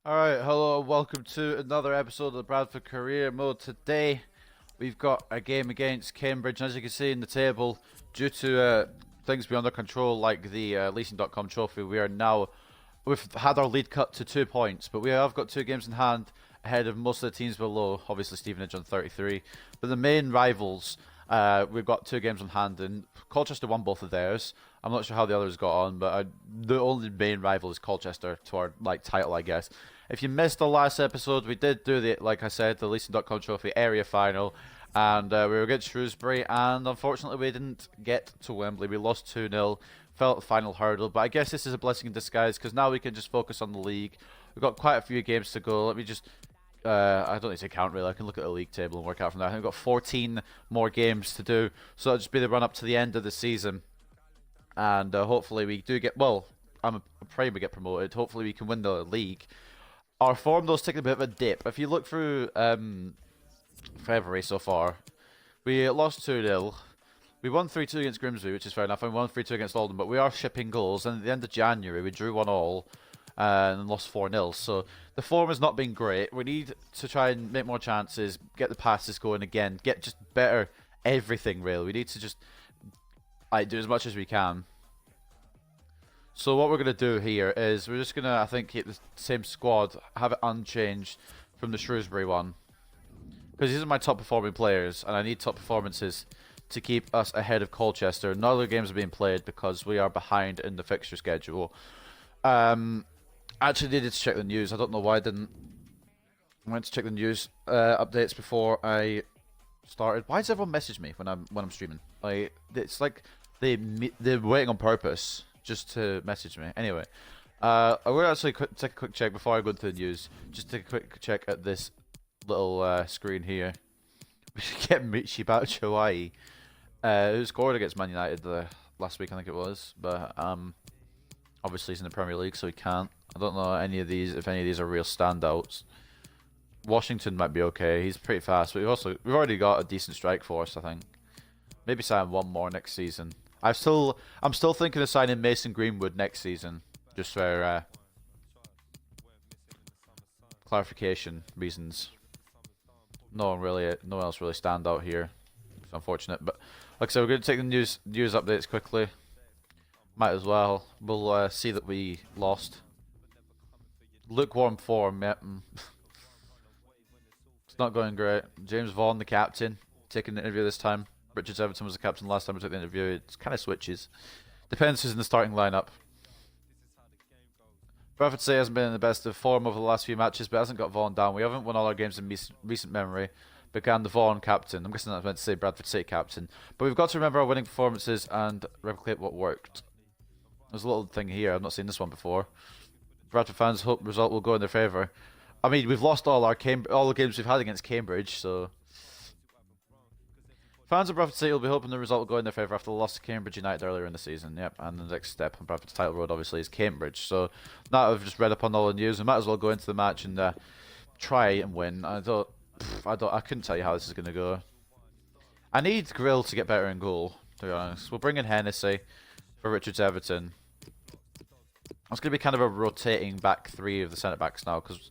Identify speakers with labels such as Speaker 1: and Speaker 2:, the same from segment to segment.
Speaker 1: Alright, hello, welcome to another episode of the Bradford Career Mode. Today, we've got a game against Cambridge, and as you can see in the table, due to things beyond our control, like the leasing.com trophy, we've had our lead cut to 2 points, but we have got 2 games in hand ahead of most of the teams below, obviously Stevenage on 33. But the main rivals, we've got 2 games on hand, and Colchester won both of theirs. I'm not sure how the others got on, but the only main rival is Colchester to our title, I guess. If you missed the last episode, we did do like I said, the leasing.com trophy area final, and we were against Shrewsbury, and unfortunately we didn't get to Wembley. We lost 2-0, fell at the final hurdle, but I guess this is a blessing in disguise, because now we can just focus on the league. We've got quite a few games to go. Let me just I don't need to count really. I can look at the league table and work out from there. I think we've got 14 more games to do, so it'll just be the run up to the end of the season, and hopefully we do get. Well, I'm praying we get promoted. Hopefully we can win the league. Our form though is taking a bit of a dip. If you look through February so far, we lost 2-0. We won 3-2 against Grimsby, which is fair enough, and we won 3-2 against Oldham, but we are shipping goals, and at the end of January we drew 1-1 and lost 4-0. So the form has not been great. We need to try and make more chances, get the passes going again, get just better everything really. We need to just do as much as we can. So what we're going to do here is we're just going to, I think, keep the same squad, have it unchanged from the Shrewsbury one. Because these are my top performing players, and I need top performances to keep us ahead of Colchester. None of the games are being played because we are behind in the fixture schedule. I actually needed to check the news. I don't know why I didn't. I went to check the news updates before I started. Why does everyone message me when I'm streaming? Like, it's like they're waiting on purpose just to message me. Anyway, I will actually take a quick check before I go into the news. Just take a quick check at this little screen here. We should get Michi Batshuayi, who scored against Man United last week, I think it was. But obviously he's in the Premier League, so he can't. I don't know if any of these are real standouts. Washington might be okay. He's pretty fast, but we've already got a decent strike force, I think. Maybe sign one more next season. I'm still thinking of signing Mason Greenwood next season, just for clarification reasons. No one else really stand out here. It's unfortunate, but like I said, we're going to take the news updates quickly. Might as well. We'll see that we lost. Lukewarm form, yep. It's not going great. James Vaughan, the captain, taking the interview this time. Richard Everton was the captain last time we took the interview. It kind of switches. Depends who's in the starting lineup. Bradford City hasn't been in the best of form over the last few matches, but hasn't got Vaughan down. We haven't won all our games in recent memory. Began the Vaughan captain. I'm guessing that's meant to say Bradford City captain. But we've got to remember our winning performances and replicate what worked. There's a little thing here. I've not seen this one before. Bradford fans hope the result will go in their favour. I mean, we've lost all the games we've had against Cambridge, so fans of Bradford City will be hoping the result will go in their favour after the loss to Cambridge United earlier in the season. Yep, and the next step on Bradford's title road obviously is Cambridge. So now I've just read up on all the news. We might as well go into the match and try and win. I couldn't tell you how this is going to go. I need Grill to get better in goal, to be honest. We'll bring in Hennessy for Richards Everton. It's going to be kind of a rotating back three of the centre backs now because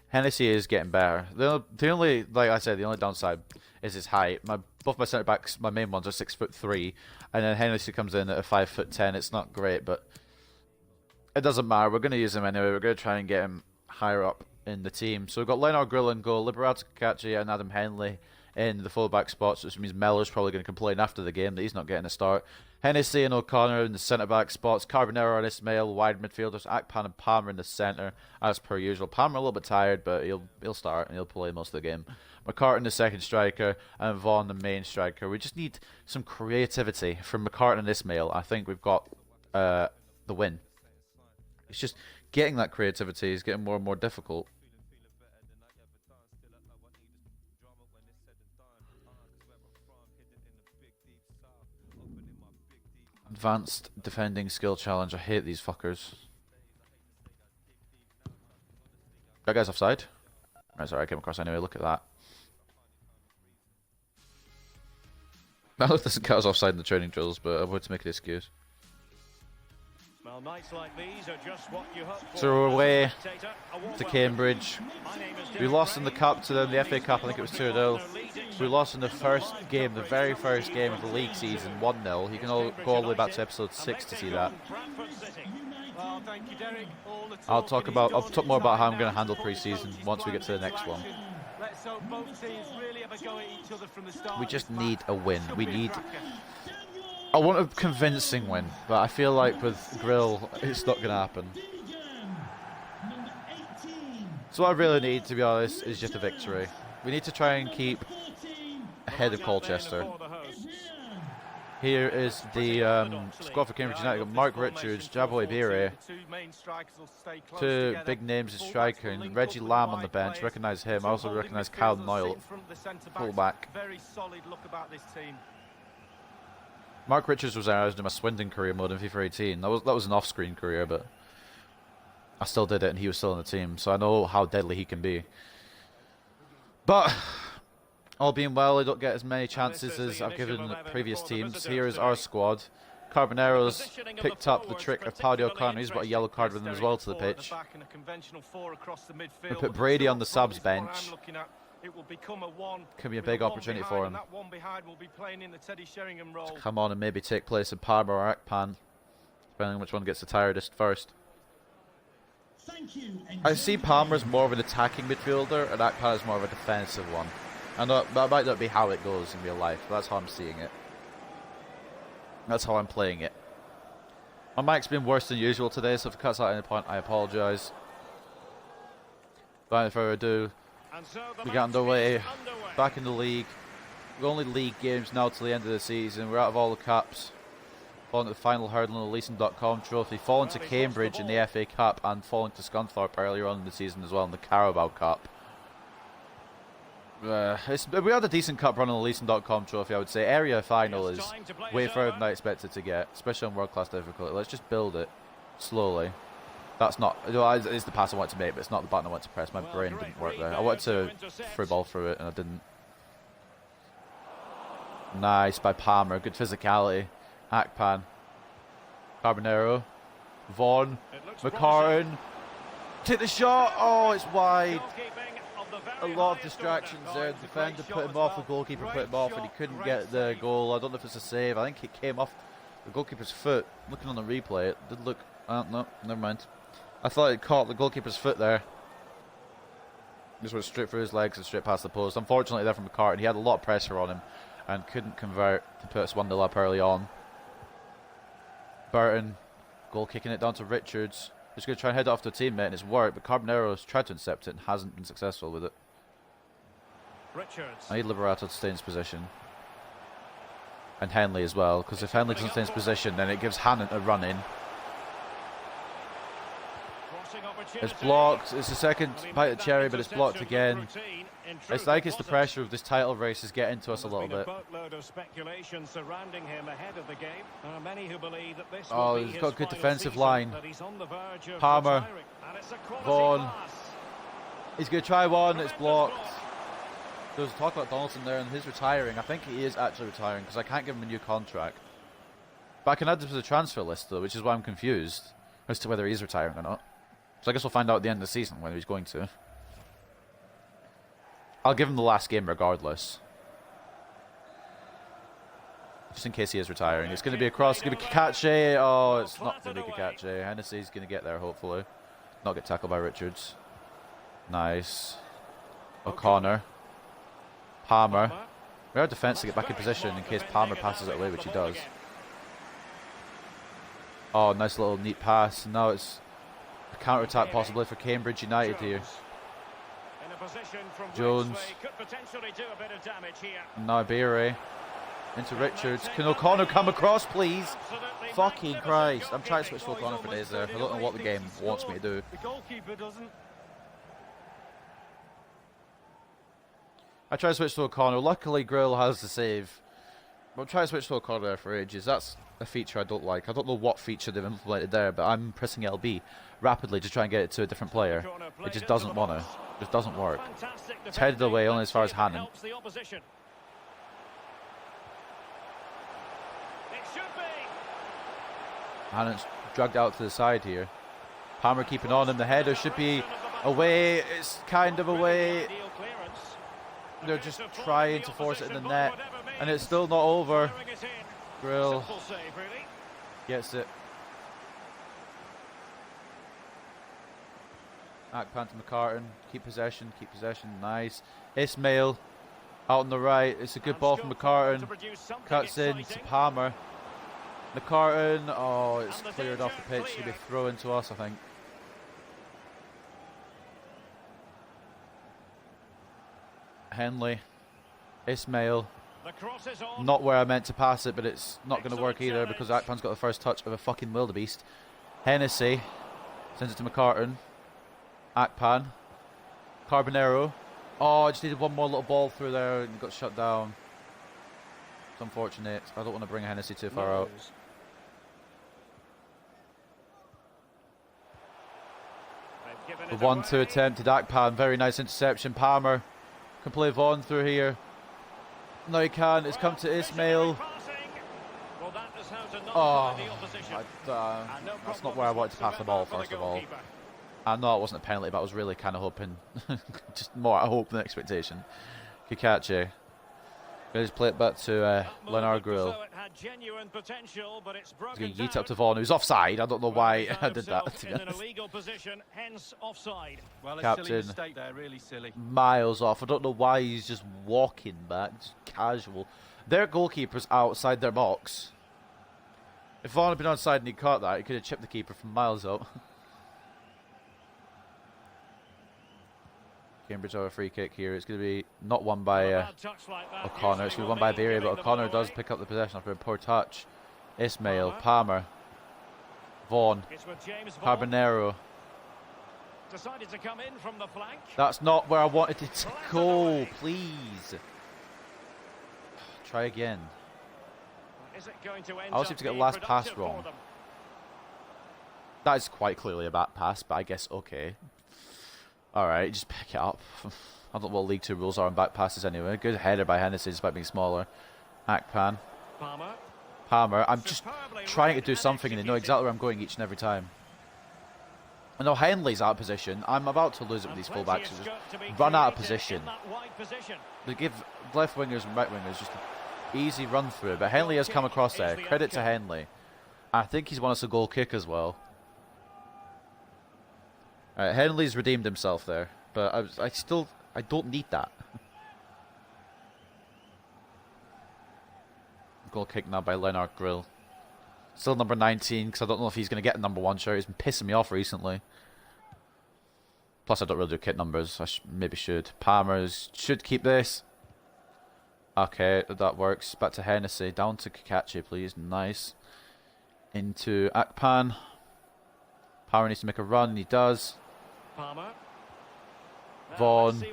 Speaker 1: Hennessy is getting better. The only, like I said, the only downside is his height. Both my centre backs, my main ones, are 6'3", and then Hennessy comes in at a 5'10". It's not great, but it doesn't matter. We're going to use him anyway. We're going to try and get him higher up in the team. So we've got Leonard Grill in goal, Liberato Cacachi and Adam Henley in the full-back spots, which means Mellor's probably going to complain after the game that he's not getting a start. Hennessy and O'Connor in the centre-back spots, Carbonero and Ismail, wide midfielders, Akpan and Palmer in the centre, as per usual. Palmer a little bit tired, but he'll start and he'll play most of the game. McCartan the second striker, and Vaughan the main striker. We just need some creativity from McCartan and Ismail. I think we've got the win. It's just getting that creativity is getting more and more difficult. Advanced defending skill challenge. I hate these fuckers. That guy's offside. Right, sorry, I came across anyway. Look at that. That doesn't count as offside in the training drills, but I wanted to make an excuse.
Speaker 2: Well, nights like these are just what you hope for.
Speaker 1: So we're away to Cambridge. We lost in the cup to them, the FA Cup, I think it was 2-0. We lost in the first game, the very first game of the league season, 1-0. You can go all the way back to episode 6 to see that. I'll talk more about how I'm going to handle pre-season once we get to the next one. We just need a win. I want a convincing win, but I feel like with Grill, it's not going to happen. So what I really need, to be honest, is just a victory. We need to try and keep ahead of Colchester. Here is the squad for Cambridge United. We've got Mark Richards, Jabo Ibire, two big names in striking. Reggie Lamb on the bench, recognise him. I also recognise Kyle Noyle, fullback. Mark Richards was there. I was doing my Swindon career mode in FIFA 18. That was an off-screen career, but I still did it, and he was still in the team, so I know how deadly he can be. But all being well, I don't get as many chances as I've given previous teams. Here is our squad. Carbonero's picked up the trick of Paddy O'Connor. He's got a yellow card with him as well to the pitch. We put Brady on the subs bench. Could be a big opportunity for him to come on and maybe take place in Palmer or Akpan, depending on which one gets the tiredest first. I see Palmer as more of an attacking midfielder and Akpan as more of a defensive one. I know that might not be how it goes in real life, but that's how I'm seeing it. That's how I'm playing it. My mic's been worse than usual today, so if it cuts out any point, I apologise. Without any further ado, we get underway, back in the league. We're only league games now till the end of the season. We're out of all the cups. Falling to the final hurdle in the Leeson.com trophy. Falling to Cambridge in the FA Cup and falling to Scunthorpe earlier on in the season as well in the Carabao Cup. We had a decent cup run on the Leeson.com trophy, I would say. Area final is way further than I expected to get, especially on world-class difficulty. Let's just build it slowly. That's not, it's the pass I want to make, but it's not the button I want to press. My brain didn't work there. I wanted to free ball through it, and I didn't. Nice by Palmer. Good physicality. Akpan. Carbonero. Vaughan. McCartan. Take the shot. Oh, it's wide. A lot of distractions there. The defender put him off, the goalkeeper put him off, and he couldn't get the goal. I don't know if it's a save. I think it came off the goalkeeper's foot. Looking on the replay, it did look... no, never mind. I thought it caught the goalkeeper's foot there. Just went straight through his legs and straight past the post. Unfortunately there from McCartan, he had a lot of pressure on him and couldn't convert to put us 1-0 up early on. Burton, goal kicking it down to Richards. He's going to try and head it off to a teammate, and it's worked, but Carbonero's tried to intercept it and hasn't been successful with it.
Speaker 2: Richards.
Speaker 1: I need Liberato to stay in his position. And Henley as well, because if Henley doesn't stay in his position, then it gives Hannon a run in. It's blocked. It's the second bite of cherry, but it's blocked again. It's like it's the pressure of this title race is getting to us a little bit. Oh, he's got a good defensive line. Palmer. Vaughan. He's going to try one. It's blocked. There was talk about Donaldson there and he's retiring. I think he is actually retiring because I can't give him a new contract. But I can add this to the transfer list though, which is why I'm confused as to whether he's retiring or not. So I guess we'll find out at the end of the season whether he's going to. I'll give him the last game regardless. Just in case he is retiring. It's going to be a cross. It's going to be Kakache. Oh, it's not going to be Kakache. Hennessy's going to get there, hopefully. Not get tackled by Richards. Nice. O'Connor. Palmer. We are defence to get back in position in case Palmer passes it away, which he does. Oh, nice little neat pass. Now it's a counter-attack possibly for Cambridge United here. Jones. Now Beery. Into Richards. Can O'Connor come across, please? Fucking Christ. I'm trying to switch to O'Connor for days there. I don't know what the game wants me to do. I try to switch to O'Connor. Luckily, Grill has the save. But I'm trying to switch to O'Connor there for ages. That's a feature I don't like. I don't know what feature they've implemented there, but I'm pressing LB rapidly to try and get it to a different player. It just doesn't want to. It just doesn't work. It's headed away only as far as Hannon. Hannon's dragged out to the side here. Palmer keeping on him. The header should be away. It's kind of away. They're just trying to force it in the net, and it's still not over. Grill gets it. Akpan to McCartan. Keep possession. Nice. Ismail out on the right. It's a good ball from McCartan. Cuts in to Palmer. McCartan. Oh, it's cleared off the pitch. Should be thrown to us, I think. Henley. Ismail. Not where I meant to pass it, but it's not going to work either because Akpan's got the first touch of a fucking wildebeest. Hennessy sends it to McCartan. Akpan. Carbonero. Oh, I just needed one more little ball through there and got shut down. It's unfortunate. I don't want to bring Hennessy too far out. The 1-2 attempt to Akpan. Very nice interception. Palmer can play Vaughan through here. No, he can't. It's come to Ismail. Oh, that's not where I wanted to pass the ball, first of all. I know it wasn't a penalty, but I was really kind of hoping, just more hope than expectation. Kikachi. Gonna just play it back to Leonard Grill. He's going to yeet up to Vaughan, who's offside. I don't know why I did that.
Speaker 3: Well,
Speaker 1: Captain,
Speaker 3: silly mistake there, really silly.
Speaker 1: Miles off. I don't know why he's just walking back, just casual. Their goalkeeper's outside their box. If Vaughan had been onside and he caught that, he could have chipped the keeper from miles out. Cambridge have a free kick here. It's going to be not won by O'Connor. It's going to be won by Berry, but O'Connor does pick up the possession after a poor touch. Ismail, Palmer, Vaughan, Carbonero.
Speaker 2: Decided to come in from the flank.
Speaker 1: That's not where I wanted it to go. Please. Try again.
Speaker 2: Is it going to end
Speaker 1: I also seem to get the last pass wrong. That is quite clearly a back pass, but I guess okay. Alright, just pick it up. I don't know what League 2 rules are on back passes anyway. Good header by Hennessy despite being smaller. Akpan. Palmer. I'm just trying to do something and they know exactly where I'm going each and every time. I know Henley's out of position. I'm about to lose it with these fullbacks who just run out of position. They give left wingers and right wingers just an easy run through, but Henley has come across there. Credit to Henley. I think he's won us a goal kick as well. Alright, Henley's redeemed himself there, but I don't need that. Goal kick now by Leonard Grill. Still number 19, because I don't know if he's going to get a number 1 shirt. He's been pissing me off recently. Plus, I don't really do kit numbers. I maybe should. Palmer's should keep this. Okay, that works. Back to Hennessy. Down to Kikachi, please. Nice. Into Akpan. Palmer needs to make a run, and he does. Vaughan.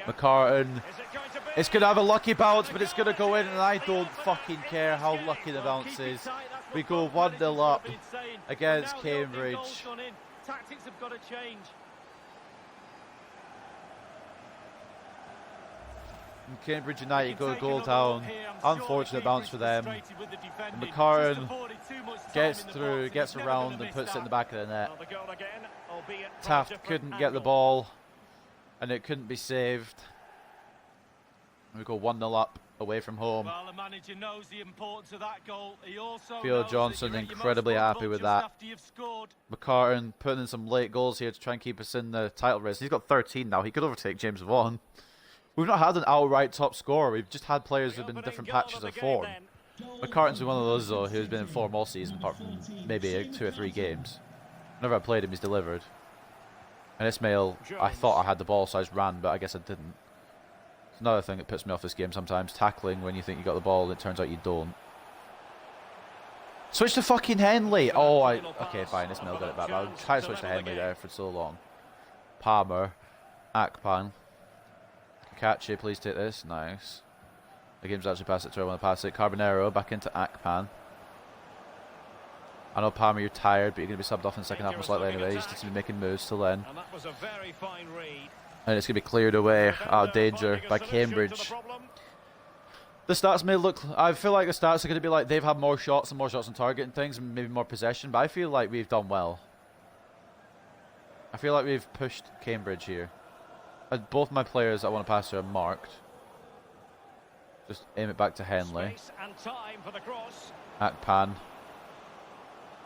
Speaker 1: McCartan. It's going to have a lucky bounce, but it's going to go in, and I don't fucking care how lucky the bounce is. We go 1-0 up against Cambridge.
Speaker 3: Tactics have got to change.
Speaker 1: And Cambridge United go goal down. Unfortunate bounce for them. And McCartan gets through, gets around, and puts it in the back of the net. Taft couldn't get the ball, and it couldn't be saved. We go 1-0 up away from home.
Speaker 3: Well, the manager knows the importance of that goal. He also
Speaker 1: Theo
Speaker 3: knows
Speaker 1: Johnson
Speaker 3: that you make
Speaker 1: incredibly
Speaker 3: your most
Speaker 1: happy with
Speaker 3: just
Speaker 1: that.
Speaker 3: after you've scored.
Speaker 1: McCartan putting in some late goals here to try and keep us in the title race. He's got 13 now. He could overtake James Vaughan. We've not had an outright top scorer. We've just had players who've been in different patches of form. McCartan's been one of those, though, who's been in form all season, apart from maybe 2 or 3 games. Whenever I played him, he's delivered. And Ismail, I thought I had the ball, so I just ran, but I guess I didn't. It's another thing that puts me off this game sometimes. Tackling when you think you got the ball, and it turns out you don't. Switch to fucking Henley! Oh, okay, fine, Ismail got it back. I'll try to switch to Henley there for so long. Palmer. Akpan. Kikachi, please take this. Nice. The game's actually passed it to her. I want to pass it. Carbonero back into Akpan. I know, Palmer, you're tired, but you're going to be subbed off in the second half most likely anyway. He's just going to be making moves till then.
Speaker 2: And that was a very fine read.
Speaker 1: And it's going to be cleared away out of danger by Cambridge. The stats may look... I feel like the stats are going to be like they've had more shots and more shots on target and things, and maybe more possession, but I feel like we've done well. I feel like we've pushed Cambridge here. Both my players I want to pass to are marked. Just aim it back to Henley.
Speaker 2: Space and time for the cross.
Speaker 1: Akpan.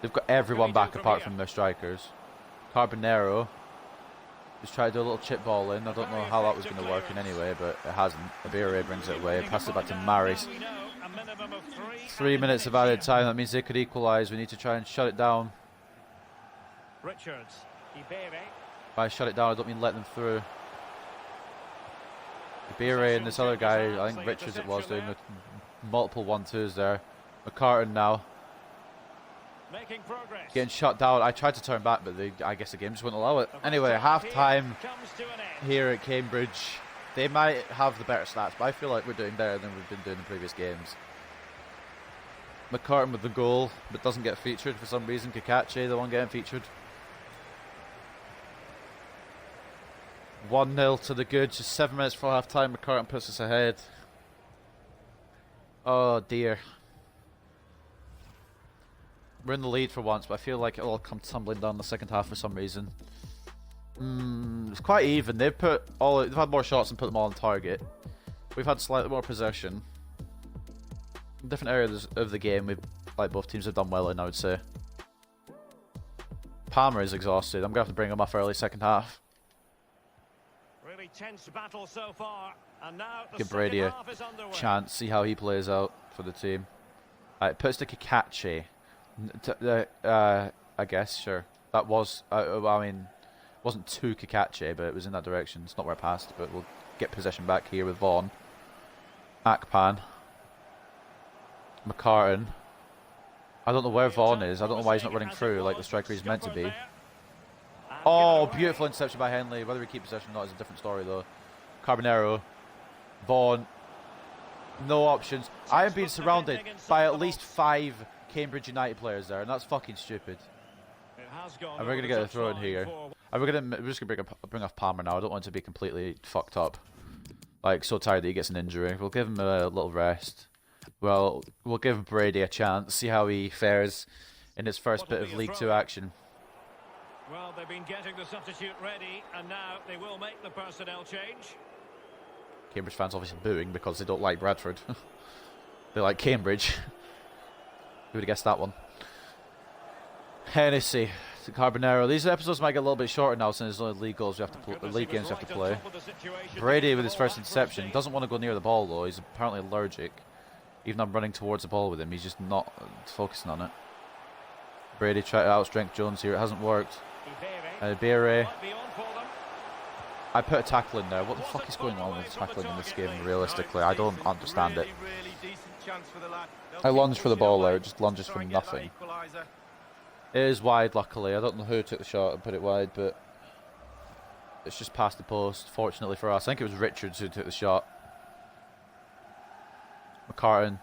Speaker 1: They've got everyone back apart from their strikers. Carbonero. Just try to do a little chip ball in. I don't know how that was going to work in any way, but it hasn't. Abire brings it away. Passes it back to Maris. 3 minutes of added time. That means they could equalise. We need to try and shut it down.
Speaker 2: Richards. Ibere.
Speaker 1: If I shut it down, I don't mean let them through. Abire and this other guy, I think Richards it was, doing multiple 1-2s there. McCartan now.
Speaker 2: Making progress.
Speaker 1: Getting shut down. I tried to turn back, but I guess the game just wouldn't allow it. Anyway, half-time here at Cambridge. They might have the better stats, but I feel like we're doing better than we've been doing in previous games. McCartan with the goal, but doesn't get featured for some reason. Kakache, the one getting featured. 1-0 to the good. Just 7 minutes for half-time. McCartan puts us ahead. Oh, dear. We're in the lead for once, but I feel like it'll all come tumbling down the second half for some reason. It's quite even. They've had more shots and put them all on target. We've had slightly more possession. In different areas of the game, both teams have done well in, I would say. Palmer is exhausted. I'm gonna have to bring him off early second half.
Speaker 2: Really tense battle so far, and now the
Speaker 1: Give Brady a
Speaker 2: second half is underway.
Speaker 1: chance, see how he plays out for the team. It puts to Kakache. I guess, sure. That was, I mean, it wasn't to Kakache, but it was in that direction. It's not where I passed, but we'll get possession back here with Vaughan. Akpan. McCartan. I don't know where Vaughan is. I don't know why he's not running through like the striker he's meant to be. Oh, beautiful interception by Henley. Whether we keep possession or not is a different story, though. Carbonero. Vaughan. No options. I am being surrounded by at least 5 Cambridge United players there, and that's fucking stupid. And we're going to get a throw in here. And we're just going to bring off Palmer now. I don't want to be completely fucked up. Like, so tired that he gets an injury. We'll give him a little rest. Well, we'll give Brady a chance, see how he fares in his first bit of League 2 action.
Speaker 2: Well, they've been getting the substitute ready, and now they will make the personnel change.
Speaker 1: Cambridge fans obviously booing because they don't like Bradford. They like Cambridge. Who would have guessed that one? Hennessy to Carbonero. These episodes might get a little bit shorter now since there's only league games we have to play. Brady with his first interception. Doesn't want to go near the ball though. He's apparently allergic. Even though I'm running towards the ball with him, he's just not focusing on it. Brady tried to outstrength Jones here. It hasn't worked. Ibere. I put a tackle in there. What the fuck is going on with tackling in this game, realistically? I don't understand it. I lunged for the ball there. It just lunges for nothing. It is wide, luckily. I don't know who took the shot and put it wide, but it's just past the post, fortunately for us. I think it was Richards who took the shot. McCartan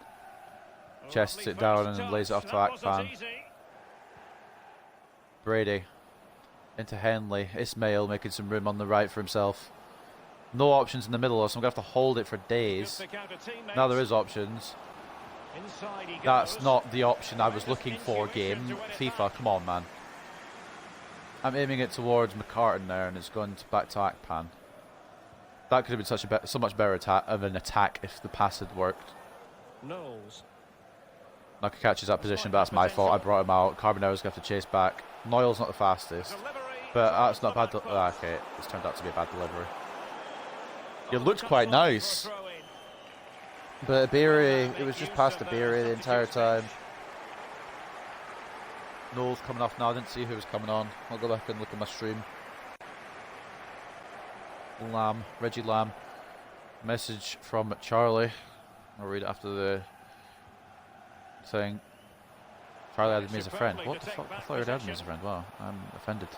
Speaker 1: chests it down and lays it off to Akpan. Brady into Henley. Ismail making some room on the right for himself. No options in the middle, so I'm going to have to hold it for days. Now there is options. That's not the option I was looking for, game. FIFA, come on, man. I'm aiming it towards McCartan there, and it's going back to Akpan. That could have been so much better of an attack if the pass had worked.
Speaker 2: Knowles.
Speaker 1: Naka catches that position, but that's my fault. I brought him out. Carbonero's going to have to chase back. Noyle's not the fastest, but that's not bad. Okay, it's turned out to be a bad delivery. It looked quite nice, but Ibere, it was just past Ibere the entire time. Knowles coming off now. I didn't see who was coming on. I'll go back and look at my stream. Lamb, Reggie Lamb. Message from Charlie. I'll read it after the thing. Charlie added me as a friend. What the fuck? I thought you had added me as a friend. Wow, I'm offended.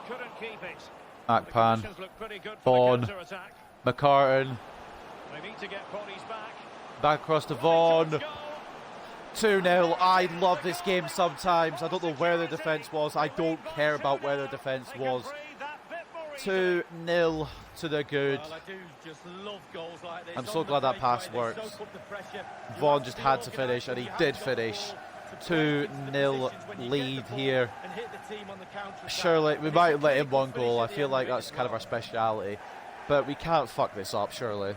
Speaker 2: Couldn't keep it.
Speaker 1: Akpan, Vaughan, McCartan.
Speaker 2: They need to get bodies
Speaker 1: back across to Vaughan. 2-0. I love this game sometimes. I don't know where the defence was. I don't care about where the defence was. 2-0 to the good.
Speaker 3: Well, I do just love goals like this.
Speaker 1: I'm so
Speaker 3: On the
Speaker 1: glad that
Speaker 3: breakaway,
Speaker 1: pass
Speaker 3: they
Speaker 1: works.
Speaker 3: soak up the pressure.
Speaker 1: Vaughan just had to finish, and he did finish. 2-0 lead here.
Speaker 3: And hit the team on the counter-attack.
Speaker 1: Surely, we
Speaker 3: And
Speaker 1: might
Speaker 3: it's a
Speaker 1: let
Speaker 3: really
Speaker 1: in one
Speaker 3: good finish
Speaker 1: goal. I
Speaker 3: at the
Speaker 1: feel
Speaker 3: end
Speaker 1: like
Speaker 3: of it
Speaker 1: that's
Speaker 3: as
Speaker 1: kind of
Speaker 3: well.
Speaker 1: our speciality. But we can't fuck this up, surely.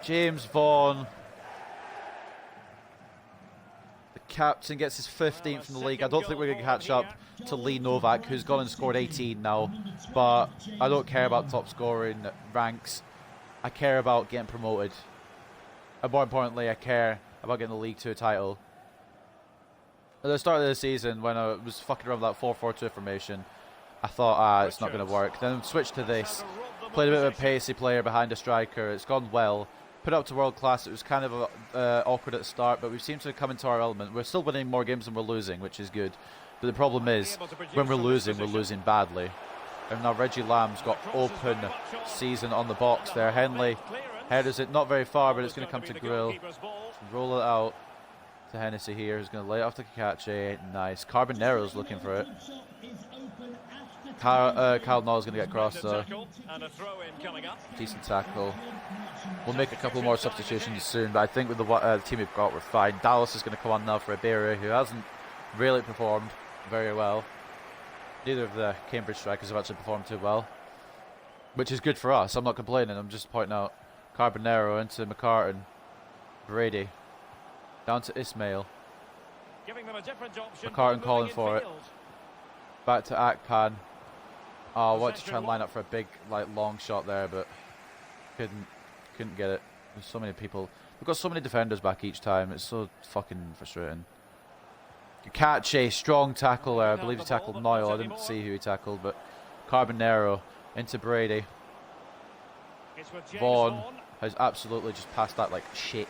Speaker 1: James Vaughan, the captain, gets his 15th in the league. I don't think we're going to catch up to Lee Novak, who's gone and scored 18 now. But I don't care about top scoring ranks. I care about getting promoted. And more importantly, I care about getting the League 2 title. At the start of the season, when I was fucking around with that 4-4-2 formation, I thought, it's not going to work. Then switched to this. Played a bit of a pacey player behind a striker. It's gone well. Put up to world class. It was kind of awkward at the start, but we seem to come into our element. We're still winning more games than we're losing, which is good. But the problem is, when we're losing badly. And now Reggie Lamb's got open season on the box there. Henley headers it not very far, but it's going to come to Grill. Roll it out to Hennessy here, who's going to lay it off to Kakache. Nice. Carbonero's looking for it. Kyle Noll's going to get crossed though. Decent tackle. We'll make a couple more substitutions soon, but I think with the team we've got, we're fine. Dallas is going to come on now for Iberia, who hasn't really performed very well. Neither of the Cambridge strikers have actually performed too well, which is good for us. I'm not complaining. I'm just pointing out. Carbonero into McCartan. Brady. Down to Ismail. McCartan calling for it. Back to Akpan. Oh, I wanted to try and line up for a big, long shot there, but couldn't get it. There's so many people. We've got so many defenders back each time. It's so fucking frustrating. Kakache, strong tackle there. I believe he tackled Noyle. I didn't see who he tackled, but Carbonero into Brady. Vaughan has absolutely just passed that like shit.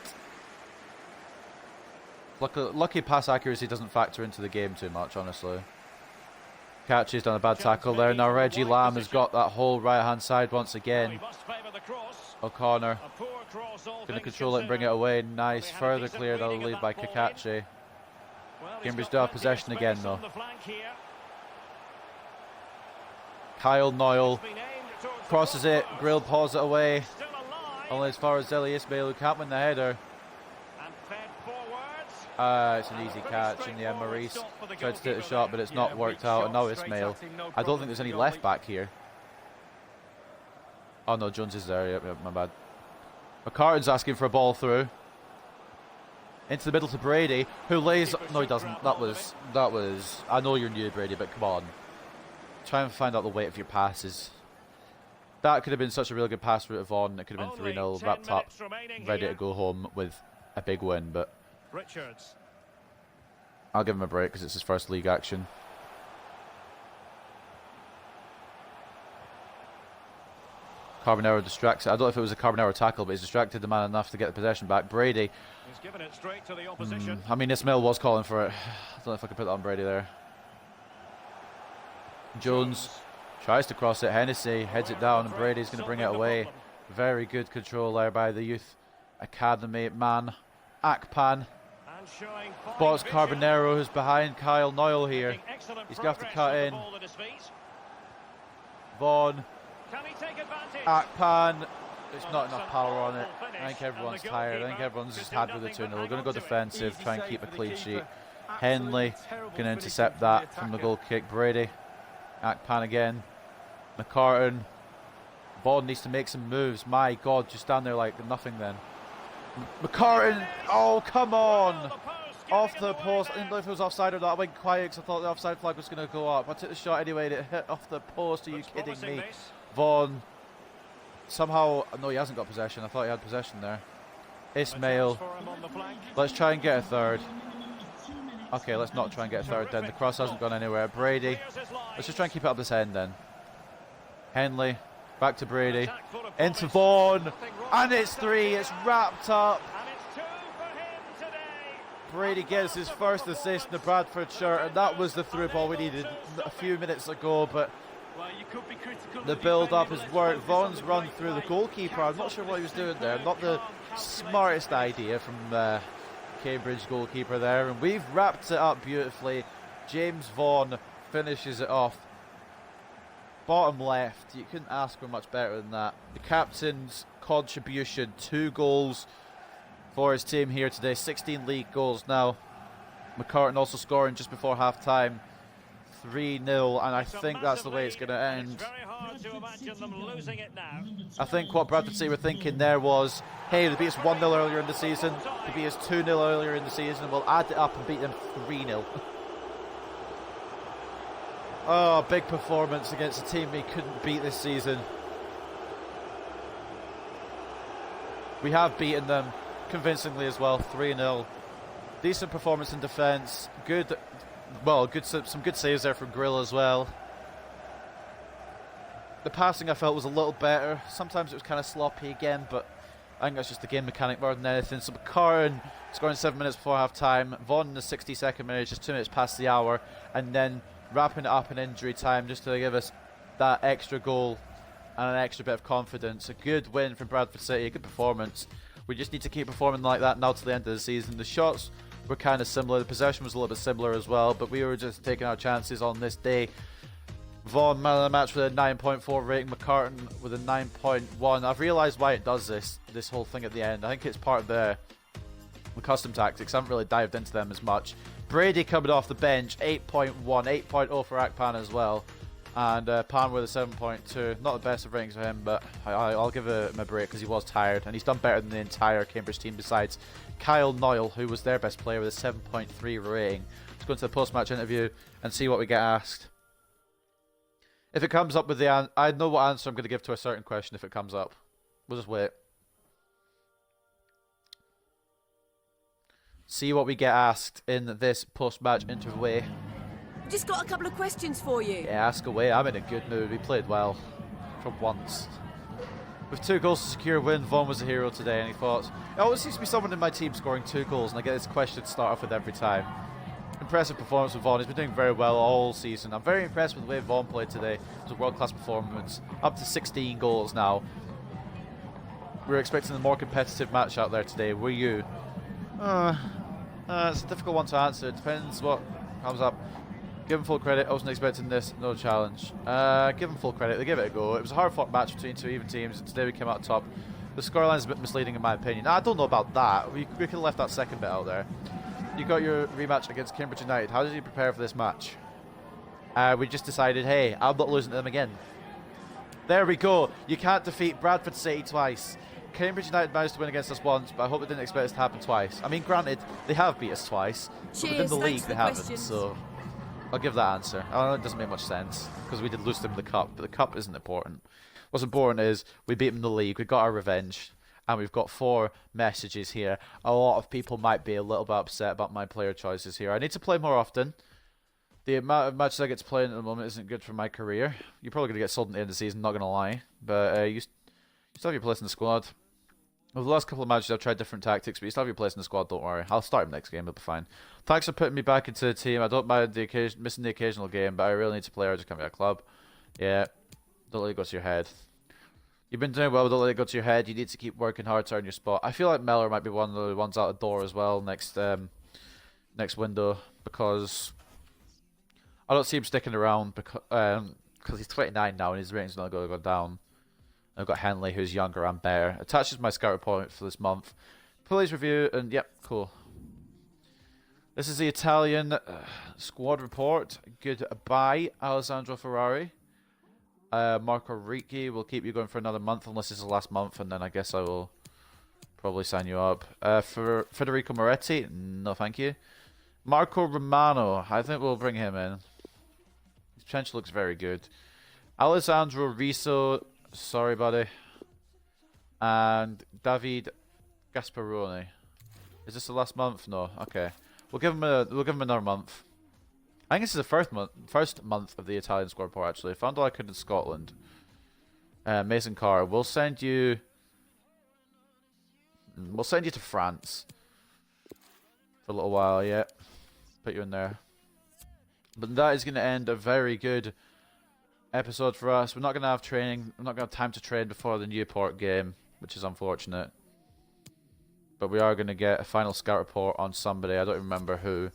Speaker 1: Lucky pass accuracy doesn't factor into the game too much, honestly. Kakache's done a bad tackle there. Now Reggie Lamb has got that whole right-hand side once again. O'Connor going to control it and bring it away. Nice. Further clear, that'll lead by Kakache. Cambridge do have possession again though. Kyle Noyle crosses it. Grill paws it away. Only as far as Zeli Ismail, who can't win the header. It's an easy catch, and yeah, Maurice tried to take the shot, but it's not worked out. And now Ismail. I don't think there's any left back here. Oh no, Jones is there. Yep, my bad. McCartan's asking for a ball through. Into the middle to Brady, who lays... No, he doesn't. That was... I know you're new, Brady, but come on. Try and find out the weight of your passes. That could have been such a really good pass route of Vaughan. It could have been 3-0, wrapped up, ready to go home with a big win, but...
Speaker 2: Richards.
Speaker 1: I'll give him a break because it's his first league action. Carbonero distracts it. I don't know if it was a Carbonero tackle, but he's distracted the man enough to get the possession back. Brady.
Speaker 2: He's given it straight to the opposition.
Speaker 1: I mean, Ismail was calling for it. I don't know if I could put that on Brady there. Jones tries to cross it. Hennessy heads it down, and Brady's going to bring it away. Very good control there by the youth academy man. Akpan. Spots Carbonero, who's behind Kyle Noyle here. He's going to have to cut in. Vaughan. Akpan. There's not enough power on it. I think everyone's tired. I think everyone's just had with the 2-0. We're going to go defensive, try and keep a clean sheet. Henley going to intercept that from the goal kick. Brady. Akpan again. McCartan. Vaughan needs to make some moves. My God, just stand there like nothing then. McCartan. Oh, come on. Off the post. I didn't know if it was offside or not. I went quiet because I thought the offside flag was going to go up. I took the shot anyway and it hit off the post. Are you kidding me? Vaughan. Somehow, no, he hasn't got possession. I thought he had possession there. Ismail. Let's try and get a third. Okay, let's not try and get a third then. The cross hasn't gone anywhere. Brady. Let's just try and keep it up this end then. Henley. Back to Brady. Into Vaughan. And it's 3. It's wrapped up. Brady gets his first assist in the Bradford shirt, and that was the through ball we needed a few minutes ago, but the build-up has worked. Vaughan's run through the goalkeeper. I'm not sure what he was doing there. Not the smartest idea from Cambridge goalkeeper there, and we've wrapped it up beautifully. James Vaughan finishes it off. Bottom left, you couldn't ask for much better than that. The captain's contribution, 2 goals for his team here today, 16 league goals now. McCartan also scoring just before half-time, 3-0, and I think that's the way it's going to end.
Speaker 2: It's very hard to imagine them losing it now.
Speaker 1: I think what Bradford City were thinking there was, hey, they beat us 1-0 earlier in the season, they beat us 2-0 earlier in the season, we'll add it up and beat them 3-0. Oh, big performance against a team we couldn't beat this season. We have beaten them convincingly as well, 3-0. Decent performance in defence. Some good saves there from Grill as well. The passing I felt was a little better. Sometimes it was kind of sloppy again, but I think that's just the game mechanic more than anything. So McCartan scoring 7 minutes before half time. Vaughan in the 62nd minute, just 2 minutes past the hour, and then wrapping it up in injury time just to give us that extra goal and an extra bit of confidence. A good win from Bradford City, a good performance. We just need to keep performing like that now to the end of the season. The shots were kind of similar, the possession was a little bit similar as well, but we were just taking our chances on this day. Vaughan man of the match with a 9.4 rating, McCartan with a 9.1. I've realised why it does this whole thing at the end. I think it's part of the custom tactics. I haven't really dived into them as much. Brady coming off the bench, 8.1, 8.0 for Akpan as well. And Pan with a 7.2. Not the best of ratings for him, but I'll give him a break because he was tired. And he's done better than the entire Cambridge team besides Kyle Noyle, who was their best player with a 7.3 rating. Let's go into the post-match interview and see what we get asked. If it comes up with the I know what answer I'm going to give to a certain question if it comes up. We'll just wait. See what we get asked in this post-match interview.
Speaker 4: Just got a couple of questions for you.
Speaker 1: Yeah, ask away. I'm in a good mood. We played well for once. With 2 goals to secure a win, Vaughan was a hero today. Any thoughts? It always seems to be someone in my team scoring 2 goals, and I get this question to start off with every time. Impressive performance with Vaughan. He's been doing very well all season. I'm very impressed with the way Vaughan played today. It was a world-class performance. Up to 16 goals now. We're expecting a more competitive match out there today. Were you? It's a difficult one to answer. It depends what comes up. Give them full credit. I wasn't expecting this. No challenge. Give them full credit. They gave it a go. It was a hard-fought match between 2 even teams, and today we came out top. The scoreline is a bit misleading in my opinion. I don't know about that. We could have left that second bit out there. You got your rematch against Cambridge United. How did you prepare for this match? We just decided, hey, I'm not losing to them again. There we go. You can't defeat Bradford City twice. Cambridge United managed to win against us once, but I hope it didn't expect us to happen twice. I mean, granted, they have beat us twice, but within the league they haven't, so I'll give that answer. I know it doesn't make much sense, because we did lose to them in the cup, but the cup isn't important. What's important is we beat them in the league, we got our revenge, and we've got 4 messages here. A lot of people might be a little bit upset about my player choices here. I need to play more often. The amount of matches I get to play in at the moment isn't good for my career. You're probably going to get sold at the end of the season, not going to lie, but you still have your place in the squad. Over the last couple of matches, I've tried different tactics, but you still have your place in the squad, don't worry. I'll start him next game, it'll be fine. Thanks for putting me back into the team. I don't mind missing the occasional game, but I really need to play or just can't be a club. Yeah, don't let it go to your head. You've been doing well, but don't let it go to your head. You need to keep working hard to earn your spot. I feel like Mellor might be one of the ones out the door as well next window, because I don't see him sticking around because he's 29 now and his rating's not going to go down. I've got Henley, who's younger and better. Attaches my scout report for this month. Police review, and yep, cool. This is the Italian squad report. Goodbye, Alessandro Ferrari. Marco Ricci will keep you going for another month, unless this is the last month, and then I guess I will probably sign you up. For Federico Moretti, no thank you. Marco Romano, I think we'll bring him in. His potential looks very good. Alessandro Riso, sorry buddy. And David Gasparoni. Is this the last month? No. Okay. We'll give him another month. I think this is the first month of the Italian squad report actually. Found all I could in Scotland. Mason Carr, we'll send you to France for a little while, yeah. Put you in there. But that is going to end a very good episode for us. We're not going to have training. We're not going to have time to train before the Newport game, which is unfortunate. but we are going to get a final scout report on somebody. I don't remember who.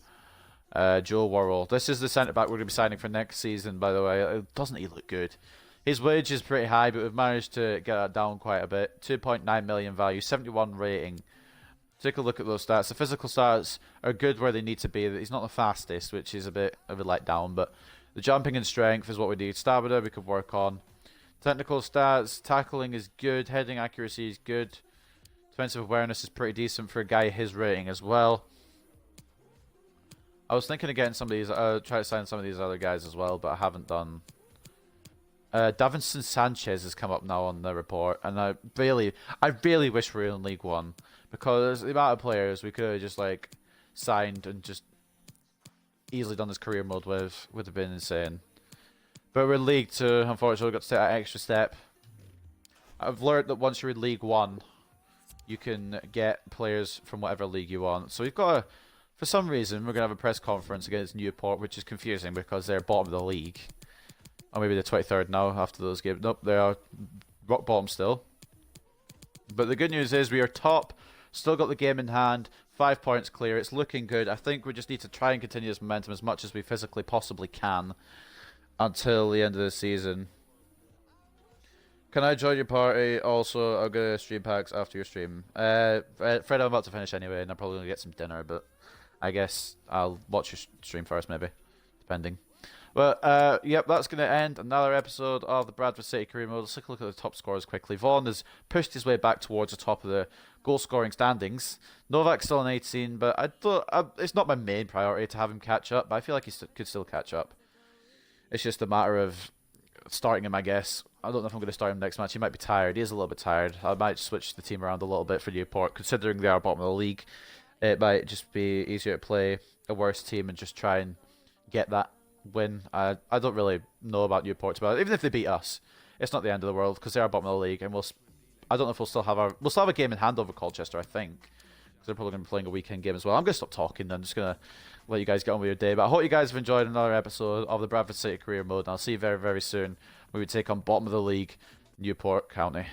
Speaker 1: Joe Worrell. This is the centre-back we're going to be signing for next season, by the way. Doesn't he look good? His wage is pretty high, but we've managed to get that down quite a bit. 2.9 million value, 71 rating. Take a look at those stats. The physical stats are good where they need to be. He's not the fastest, which is a bit of a letdown, but the jumping and strength is what we need. Stamina we could work on. Technical stats, tackling is good. Heading accuracy is good. Defensive awareness is pretty decent for a guy his rating as well. I was thinking of getting some of these, try to sign some of these other guys as well, but I haven't done. Davinson Sanchez has come up now on the report, and I really wish we were in League One, because the amount of players we could have just like signed and just easily done this career mode with would have been insane. But we're in League 2, unfortunately we've got to take that extra step. I've learned that once you're in League 1, you can get players from whatever league you want. So we've got a, for some reason, we're going to have a press conference against Newport, which is confusing because they're bottom of the league. Or maybe they're 23rd now after those games. Nope, they are rock bottom still. But the good news is we are top, still got the game in hand, 5 points clear, it's looking good. I think we just need to try and continue this momentum as much as we physically possibly can until the end of the season. Can I join your party? Also, I'll get stream packs after your stream. Fred, I'm about to finish anyway, and I'm probably going to get some dinner, but I guess I'll watch your stream first, maybe, depending. Well, yep, that's going to end another episode of the Bradford City Career Mode. Let's take a look at the top scorers quickly. Vaughan has pushed his way back towards the top of the goal-scoring standings. Novak's still on 18, but I thought it's not my main priority to have him catch up, but I feel like he could still catch up. It's just a matter of starting him, I guess. I don't know if I'm going to start him next match. He might be tired. He is a little bit tired. I might switch the team around a little bit for Newport, considering they are bottom of the league. It might just be easier to play a worse team and just try and get that win. I don't really know about Newport, but even if they beat us, it's not the end of the world because they are bottom of the league, and I don't know if we'll still have a game in hand over Colchester, I think, because they're probably going to be playing a weekend game as well. I'm going to stop talking. I'm just going to let you guys get on with your day. But I hope you guys have enjoyed another episode of the Bradford City Career Mode, and I'll see you very, very soon when we take on bottom of the league Newport County.